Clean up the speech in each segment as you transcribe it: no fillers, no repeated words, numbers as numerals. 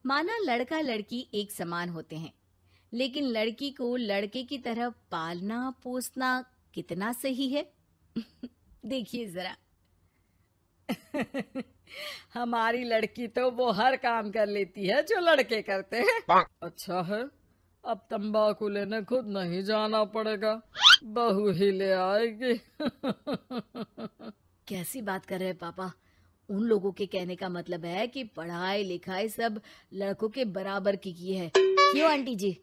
माना लड़का लड़की एक समान होते हैं, लेकिन लड़की को लड़के की तरह पालना पोसना कितना सही है? देखिए जरा। हमारी लड़की तो वो हर काम कर लेती है जो लड़के करते हैं। अच्छा है, अब तंबाकू लेने खुद नहीं जाना पड़ेगा, बहू ही ले आएगी। कैसी बात कर रहे हैं पापा? उन लोगों के कहने का मतलब है कि पढ़ाई लिखाई सब लड़कों के बराबर की है। क्यों आंटी जी?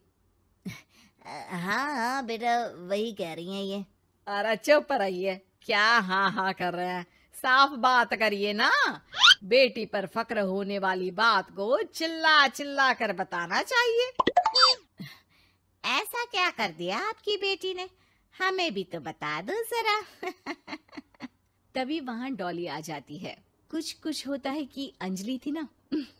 हाँ हाँ बेटा, वही कह रही हैं ये। अरे चुप रहिए, क्या हाँ हाँ कर रहे हैं, साफ बात करिए ना। बेटी पर फक्र होने वाली बात को चिल्ला चिल्ला कर बताना चाहिए। ऐसा क्या कर दिया आपकी बेटी ने? हमें भी तो बता दो जरा। तभी वहां डॉली आ जाती है। कुछ कुछ होता है कि अंजलि थी ना,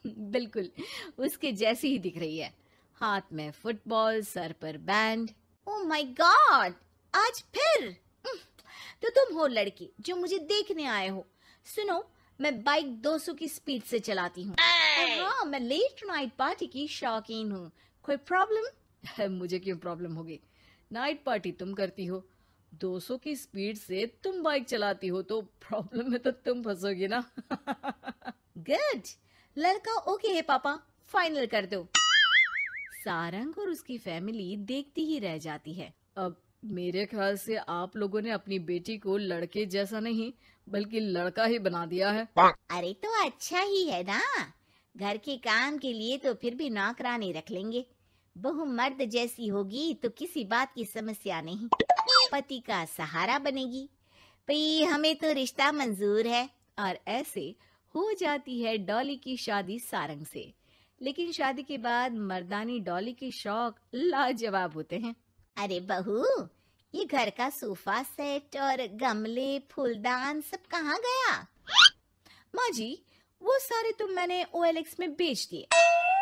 बिल्कुल उसके जैसी ही दिख रही है। हाथ में फुटबॉल, सर पर बैंड। ओह माय गॉड, आज फिर? तो तुम हो लड़की जो मुझे देखने आए हो। सुनो, मैं बाइक 200 की स्पीड से चलाती हूँ। और हाँ, मैं लेट नाइट पार्टी की शौकीन हूँ। कोई प्रॉब्लम? मुझे क्यों प्रॉब्लम होगी? नाइट पार्टी तुम करती हो, 200 की स्पीड से तुम बाइक चलाती हो, तो प्रॉब्लम में तो तुम फंसोगी ना। गुड, लड़का ओके है पापा, फाइनल कर दो। सारंग और उसकी फैमिली देखती ही रह जाती है। अब मेरे ख्याल से आप लोगों ने अपनी बेटी को लड़के जैसा नहीं बल्कि लड़का ही बना दिया है। अरे तो अच्छा ही है ना, घर के काम के लिए तो फिर भी नौकरानी रख लेंगे। बहू मर्द जैसी होगी तो किसी बात की समस्या नहीं, पति का सहारा बनेगी। भाई हमें तो रिश्ता मंजूर है। और ऐसे हो जाती है डॉली की शादी सारंग से। लेकिन शादी के बाद मर्दानी डॉली के शौक लाजवाब होते हैं। अरे बहू, ये घर का सोफा सेट और गमले फूलदान सब कहाँ गया? माँ जी, वो सारे तो मैंने OLX में बेच दिए।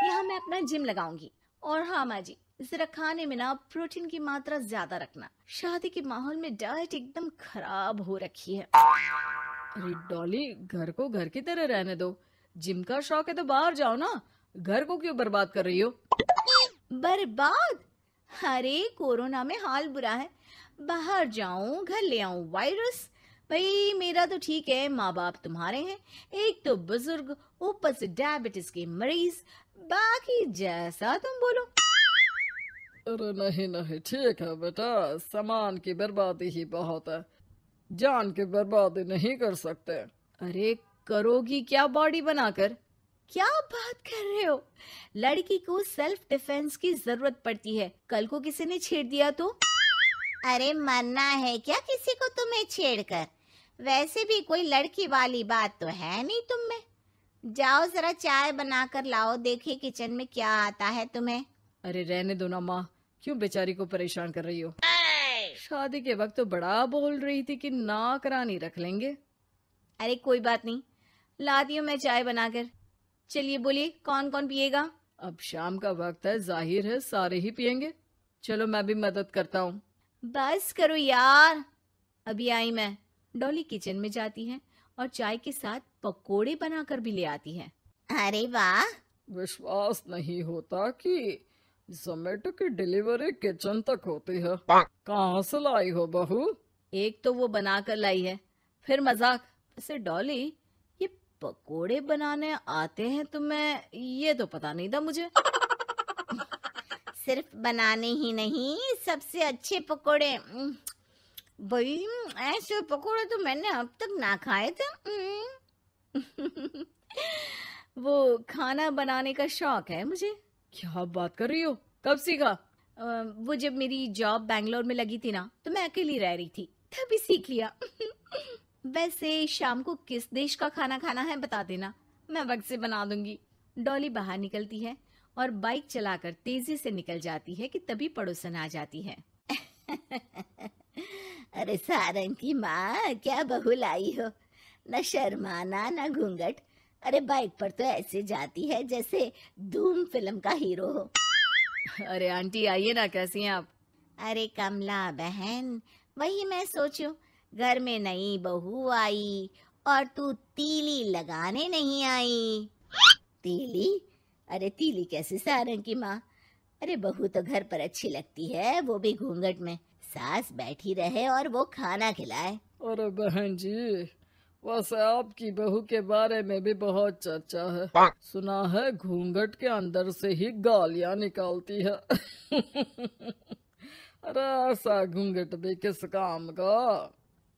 यहाँ मैं अपना जिम लगाऊंगी। और हाँ माँ जी, जरा खाने में ना प्रोटीन की मात्रा ज्यादा रखना। शादी के माहौल में डाइट एकदम खराब हो रखी है। अरे डॉली, घर को घर की तरह रहने दो। जिम का शौक है तो बाहर जाओ ना, घर को क्यों बर्बाद कर रही हो? बर्बाद? अरे कोरोना में हाल बुरा है, बाहर जाऊं घर ले आऊं वायरस। भाई मेरा तो ठीक है, माँ बाप तुम्हारे हैं, एक तो बुजुर्ग, ऊपर से डायबिटीज के मरीज, बाकी जैसा तुम बोलो। अरे नहीं नहीं, ठीक है बेटा, सामान की बर्बादी ही बहुत है, जान की बर्बादी नहीं कर सकते। अरे करोगी क्या बॉडी बनाकर? क्या बात कर रहे हो? लड़की को सेल्फ डिफेंस की जरूरत पड़ती है, कल को किसी ने छेड़ दिया तो? अरे मरना है क्या किसी को तुम्हें छेड़कर? वैसे भी कोई लड़की वाली बात तो है नहीं तुम में। जाओ जरा चाय बनाकर लाओ, देखे किचन में क्या आता है तुम्हें। अरे रहने दो ना माँ, क्यों बेचारी को परेशान कर रही हो? शादी के वक्त तो बड़ा बोल रही थी कि नौकरानी रख लेंगे। अरे कोई बात नहीं, लाती हूँ मैं चाय बनाकर। चलिए बोलिए, कौन कौन पिएगा? अब शाम का वक्त है, जाहिर है सारे ही पियेंगे। चलो मैं भी मदद करता हूँ। बस करो यार, अभी आई मैं। डॉली किचन में जाती है और चाय के साथ पकोड़े बनाकर भी ले आती है। अरे वाह, विश्वास नहीं होता कि जोमेटो की डिलीवरी किचन तक होती है। कहाँ से लाई हो बहू? एक तो वो बनाकर लाई है, फिर मजाक। वैसे डॉली, ये पकोड़े बनाने आते हैं तुम्हें? ये तो पता नहीं था मुझे। सिर्फ बनाने ही नहीं, सबसे अच्छे पकोड़े। भाई ऐसे पकोड़े तो मैंने अब तक ना खाए थे। वो खाना बनाने का शौक है मुझे। क्या बात कर रही हो, कब सीखा? वो जब मेरी जॉब बैंगलोर में लगी थी ना, तो मैं अकेली रह रही थी, तभी सीख लिया। वैसे शाम को किस देश का खाना खाना है बता देना, मैं वक्त से बना दूंगी। डॉली बाहर निकलती है और बाइक चलाकर तेजी से निकल जाती है कि तभी पड़ोसन आ जाती है। अरे सारंग की माँ, क्या बहू लाई हो, न शर्माना न घूंघट। अरे बाइक पर तो ऐसे जाती है जैसे धूम फिल्म का हीरो हो। अरे आंटी आइए ना, कैसी हैं आप? अरे कमला बहन, वही मैं सोचूं, घर में नई बहू आई और तू तीली लगाने नहीं आई। तीली? अरे तीली कैसी सारंग की माँ। अरे बहू तो घर पर अच्छी लगती है, वो भी घूंघट में। सास बैठी रहे और वो खाना खिलाए। अरे बहन जी, वैसे आपकी बहू के बारे में भी बहुत चर्चा है। सुना है घूंघट के अंदर से ही गालियां निकालती है। अरे ऐसा घूंघट भी किस काम का।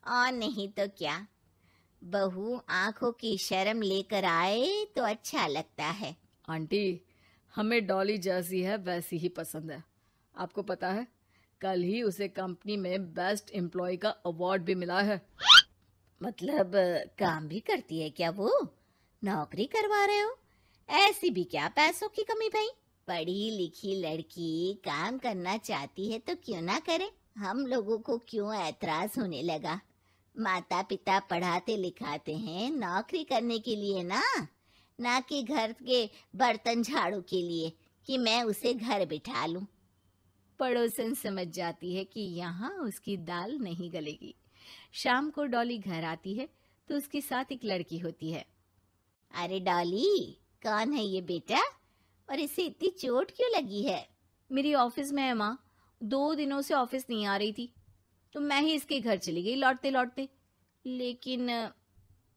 और नहीं तो क्या, बहू आंखों की शर्म लेकर आए तो अच्छा लगता है। आंटी, हमें डॉली जैसी है वैसी ही पसंद है। आपको पता है, कल ही उसे कंपनी में बेस्ट एम्प्लॉय का अवार्ड भी मिला है। मतलब काम भी करती है क्या वो? नौकरी करवा रहे हो? ऐसी भी क्या पैसों की कमी भाई? पढ़ी लिखी लड़की काम करना चाहती है तो क्यों ना करे। हम लोगों को क्यों ऐतराज होने लगा? माता पिता पढ़ाते लिखाते हैं नौकरी करने के लिए ना कि घर के बर्तन झाड़ू के लिए कि मैं उसे घर बिठा लूं। पड़ोसन समझ जाती है कि यहाँ उसकी दाल नहीं गलेगी। शाम को डॉली घर आती है तो उसके साथ एक लड़की होती है। अरे डॉली, कौन है ये बेटा और इसे इतनी चोट क्यों लगी है? मेरी ऑफिस में है माँ, 2 दिनों से ऑफिस नहीं आ रही थी तो मैं ही इसके घर चली गई लौटते लौटते। लेकिन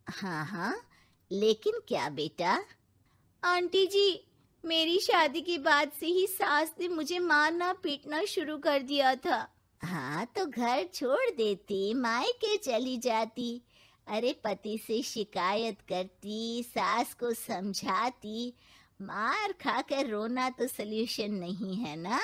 हाँ, लेकिन क्या बेटा? आंटी जी, मेरी शादी के बाद से ही सास ने मुझे मारना पीटना शुरू कर दिया था। हाँ तो घर छोड़ देती, मायके चली जाती। अरे पति से शिकायत करती, सास को समझाती। मार खाकर रोना तो सल्यूशन नहीं है ना।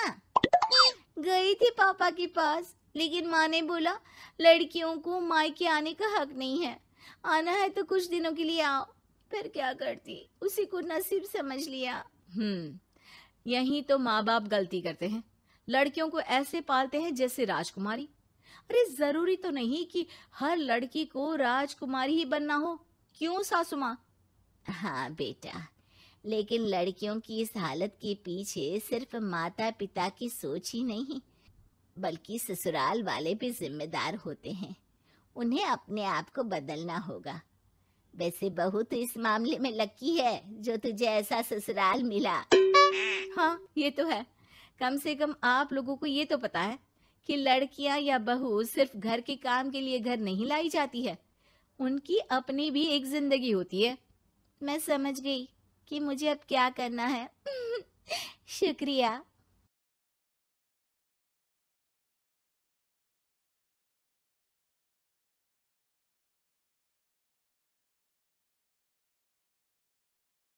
गई थी पापा के पास, लेकिन माँ ने बोला लड़कियों को मायके आने का हक नहीं है, आना है तो कुछ दिनों के लिए आओ। फिर क्या करती, उसी को नसीब समझ लिया। यही तो माँ बाप गलती करते हैं, लड़कियों को ऐसे पालते हैं जैसे राजकुमारी। अरे जरूरी तो नहीं कि हर लड़की को राजकुमारी ही बनना हो, क्यों सासू माँ? हाँ बेटा, लेकिन लड़कियों की इस हालत के पीछे सिर्फ माता पिता की सोच ही नहीं, बल्कि ससुराल वाले भी जिम्मेदार होते हैं। उन्हें अपने आप को बदलना होगा। वैसे बहू तो इस मामले में लकी है जो तुझे ऐसा ससुराल मिला। हाँ ये तो है, कम से कम आप लोगों को ये तो पता है कि लड़कियां या बहू सिर्फ घर के काम के लिए घर नहीं लाई जाती है, उनकी अपनी भी एक जिंदगी होती है। मैं समझ गई कि मुझे अब क्या करना है। शुक्रिया।